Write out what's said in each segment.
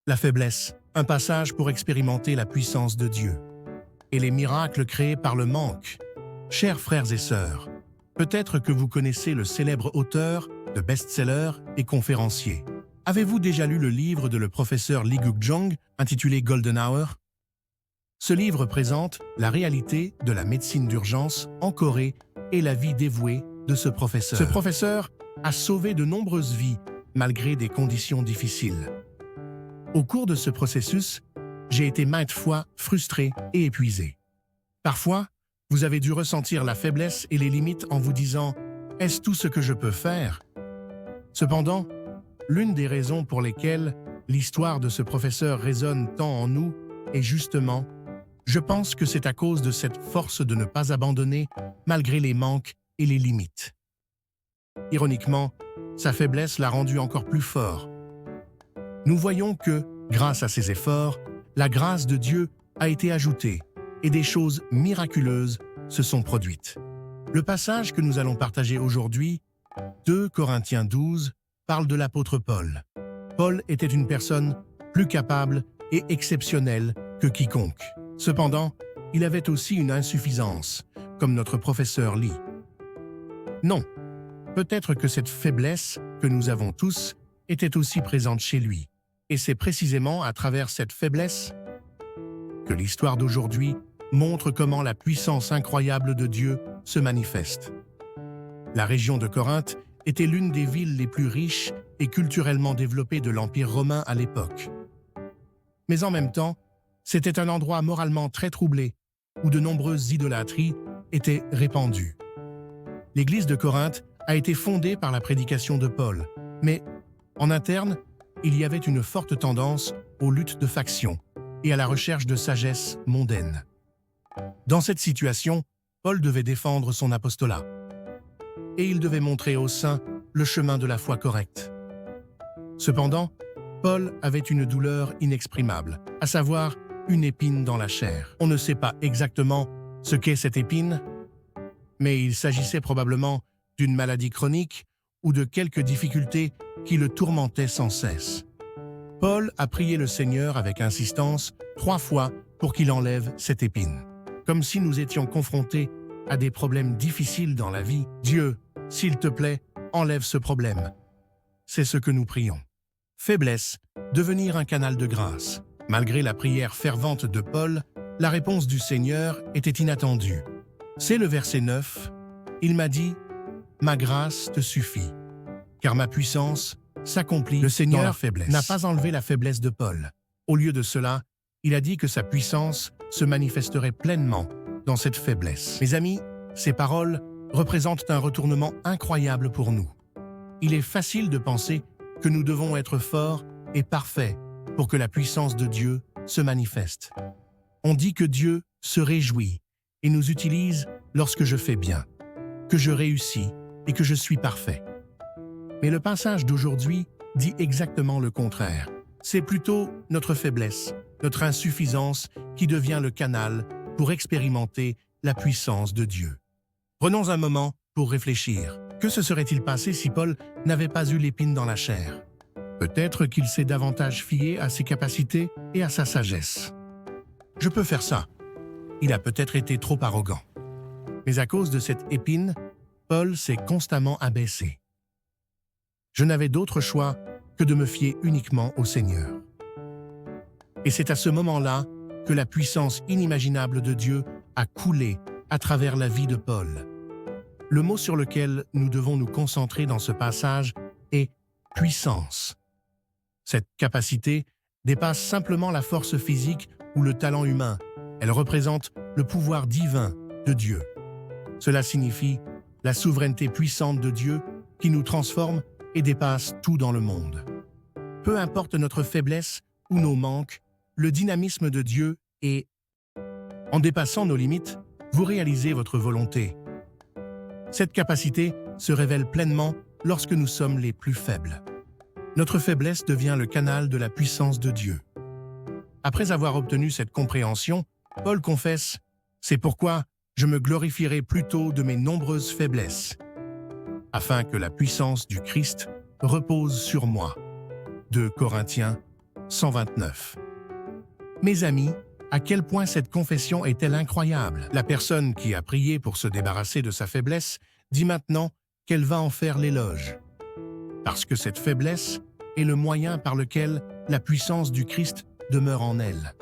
La faiblesse, un passage pour expérimenter la puissance de Dieu. Et les miracles créés par le manque. Chers frères et sœurs, peut-être que vous connaissez le célèbre auteur de best-seller et conférencier. Avez-vous déjà lu le livre de le professeur Lee Guk-jong intitulé Golden Hour? Ce livre présente la réalité de la médecine d'urgence en Corée et la vie dévouée de ce professeur. Ce professeur a sauvé de nombreuses vies malgré des conditions difficiles. Au cours de ce processus, j'ai été maintes fois frustré et épuisé. Parfois, vous avez dû ressentir la faiblesse et les limites en vous disant « Est-ce tout ce que je peux faire ?» Cependant, l'une des raisons pour lesquelles l'histoire de ce professeur résonne tant en nous est justement, je pense que c'est à cause de cette force de ne pas abandonner malgré les manques et les limites. Ironiquement, sa faiblesse l'a rendu encore plus fort. Nous voyons que, grâce à ses efforts, la grâce de Dieu a été ajoutée et des choses miraculeuses se sont produites. Le passage que nous allons partager aujourd'hui, 2 Corinthiens 12, parle de l'apôtre Paul. Paul était une personne plus capable et exceptionnelle que quiconque. Cependant, il avait aussi une insuffisance, comme notre professeur Lee. Non, peut-être que cette faiblesse que nous avons tous était aussi présente chez lui. Et c'est précisément à travers cette faiblesse que l'histoire d'aujourd'hui montre comment la puissance incroyable de Dieu se manifeste. La région de Corinthe était l'une des villes les plus riches et culturellement développées de l'Empire romain à l'époque. Mais en même temps, c'était un endroit moralement très troublé, où de nombreuses idolâtries étaient répandues. L'Église de Corinthe a été fondée par la prédication de Paul, mais en interne, il y avait une forte tendance aux luttes de factions et à la recherche de sagesse mondaine. Dans cette situation, Paul devait défendre son apostolat. Et il devait montrer aux saints le chemin de la foi correcte. Cependant, Paul avait une douleur inexprimable, à savoir une épine dans la chair. On ne sait pas exactement ce qu'est cette épine, mais il s'agissait probablement d'une maladie chronique ou de quelques difficultés qui le tourmentaient sans cesse. Paul a prié le Seigneur avec insistance 3 fois pour qu'il enlève cette épine. Comme si nous étions confrontés à des problèmes difficiles dans la vie. Dieu, s'il te plaît, enlève ce problème. C'est ce que nous prions. Faiblesse, devenir un canal de grâce. Malgré la prière fervente de Paul, la réponse du Seigneur était inattendue. C'est le verset 9. Il m'a dit « Ma grâce te suffit, car ma puissance s'accomplit dans la faiblesse. » Le Seigneur n'a pas enlevé la faiblesse de Paul. Au lieu de cela, il a dit que sa puissance se manifesterait pleinement dans cette faiblesse. Mes amis, ces paroles représentent un retournement incroyable pour nous. Il est facile de penser que nous devons être forts et parfaits pour que la puissance de Dieu se manifeste. On dit que Dieu se réjouit et nous utilise lorsque je fais bien, que je réussis et que je suis parfait. Mais le passage d'aujourd'hui dit exactement le contraire. C'est plutôt notre faiblesse, notre insuffisance qui devient le canal pour expérimenter la puissance de Dieu. Prenons un moment pour réfléchir. Que se serait-il passé si Paul n'avait pas eu l'épine dans la chair? Peut-être qu'il s'est davantage fié à ses capacités et à sa sagesse. Je peux faire ça. Il a peut-être été trop arrogant. Mais à cause de cette épine, Paul s'est constamment abaissé. Je n'avais d'autre choix que de me fier uniquement au Seigneur. Et c'est à ce moment-là que la puissance inimaginable de Dieu a coulé à travers la vie de Paul. Le mot sur lequel nous devons nous concentrer dans ce passage est « puissance ». Cette capacité dépasse simplement la force physique ou le talent humain. Elle représente le pouvoir divin de Dieu. Cela signifie la souveraineté puissante de Dieu qui nous transforme et dépasse tout dans le monde. Peu importe notre faiblesse ou nos manques, le dynamisme de Dieu est « En dépassant nos limites, vous réalisez votre volonté ». Cette capacité se révèle pleinement lorsque nous sommes les plus faibles. Notre faiblesse devient le canal de la puissance de Dieu. Après avoir obtenu cette compréhension, Paul confesse « C'est pourquoi je me glorifierai plutôt de mes nombreuses faiblesses, afin que la puissance du Christ repose sur moi. » 2 Corinthiens 129. Mes amis, à quel point cette confession est-elle incroyable? La personne qui a prié pour se débarrasser de sa faiblesse dit maintenant qu'elle va en faire l'éloge. Parce que cette faiblesse est le moyen par lequel la puissance du Christ demeure en elle.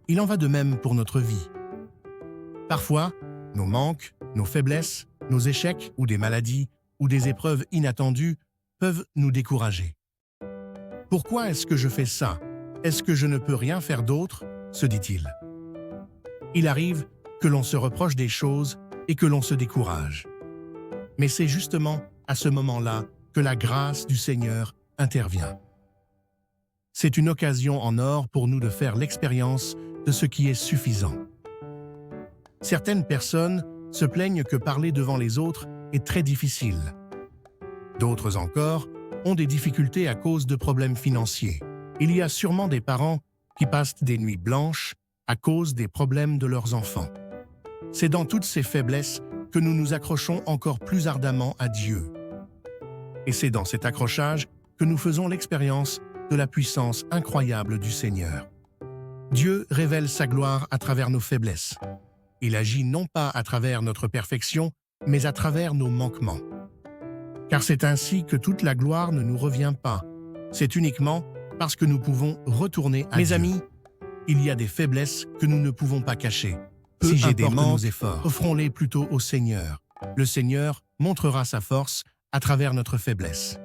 Il en va de même pour notre vie. Parfois, nos manques, nos faiblesses, nos échecs ou des maladies ou des épreuves inattendues peuvent nous décourager. Pourquoi est-ce que je fais ça? Est-ce que je ne peux rien faire d'autre? Se dit-il. Il arrive que l'on se reproche des choses et que l'on se décourage. Mais c'est justement à ce moment-là que la grâce du Seigneur intervient. C'est une occasion en or pour nous de faire l'expérience de ce qui est suffisant. Certaines personnes se plaignent que parler devant les autres est très difficile. D'autres encore ont des difficultés à cause de problèmes financiers. Il y a sûrement des parents qui passent des nuits blanches à cause des problèmes de leurs enfants. C'est dans toutes ces faiblesses que nous nous accrochons encore plus ardemment à Dieu. Et c'est dans cet accrochage que nous faisons l'expérience de la puissance incroyable du Seigneur. Dieu révèle sa gloire à travers nos faiblesses. Il agit non pas à travers notre perfection, mais à travers nos manquements. Car c'est ainsi que toute la gloire ne nous revient pas. C'est uniquement parce que nous pouvons retourner à Dieu. Mes amis, il y a des faiblesses que nous ne pouvons pas cacher. Peu Si j'ai des importe manques, nos efforts, offrons-les plutôt au Seigneur. Le Seigneur montrera sa force à travers notre faiblesse.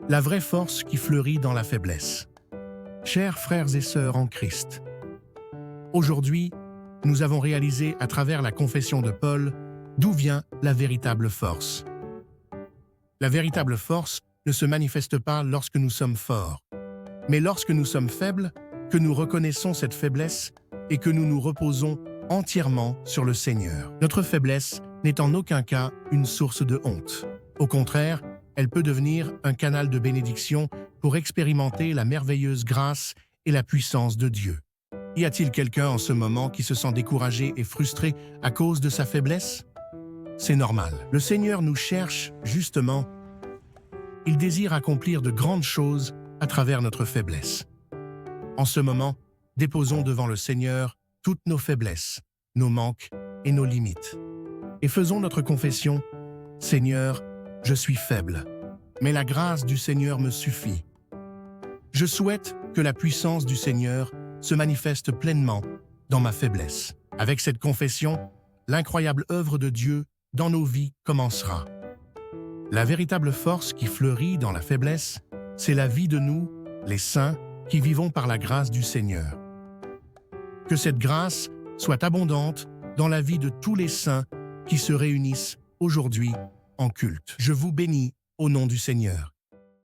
La vraie force qui fleurit dans la faiblesse. Chers frères et sœurs en Christ, aujourd'hui, nous avons réalisé à travers la confession de Paul d'où vient la véritable force. La véritable force ne se manifeste pas lorsque nous sommes forts, mais lorsque nous sommes faibles, que nous reconnaissons cette faiblesse et que nous nous reposons entièrement sur le Seigneur. Notre faiblesse n'est en aucun cas une source de honte. Au contraire, elle peut devenir un canal de bénédiction pour expérimenter la merveilleuse grâce et la puissance de Dieu. Y a-t-il quelqu'un en ce moment qui se sent découragé et frustré à cause de sa faiblesse? C'est normal. Le Seigneur nous cherche, justement. Il désire accomplir de grandes choses à travers notre faiblesse. En ce moment, déposons devant le Seigneur toutes nos faiblesses, nos manques et nos limites. Et faisons notre confession. Seigneur, je suis faible, mais la grâce du Seigneur me suffit. Je souhaite que la puissance du Seigneur se manifeste pleinement dans ma faiblesse. Avec cette confession, l'incroyable œuvre de Dieu dans nos vies commencera. La véritable force qui fleurit dans la faiblesse, c'est la vie de nous, les saints, qui vivons par la grâce du Seigneur. Que cette grâce soit abondante dans la vie de tous les saints qui se réunissent aujourd'hui en culte. Je vous bénis au nom du Seigneur.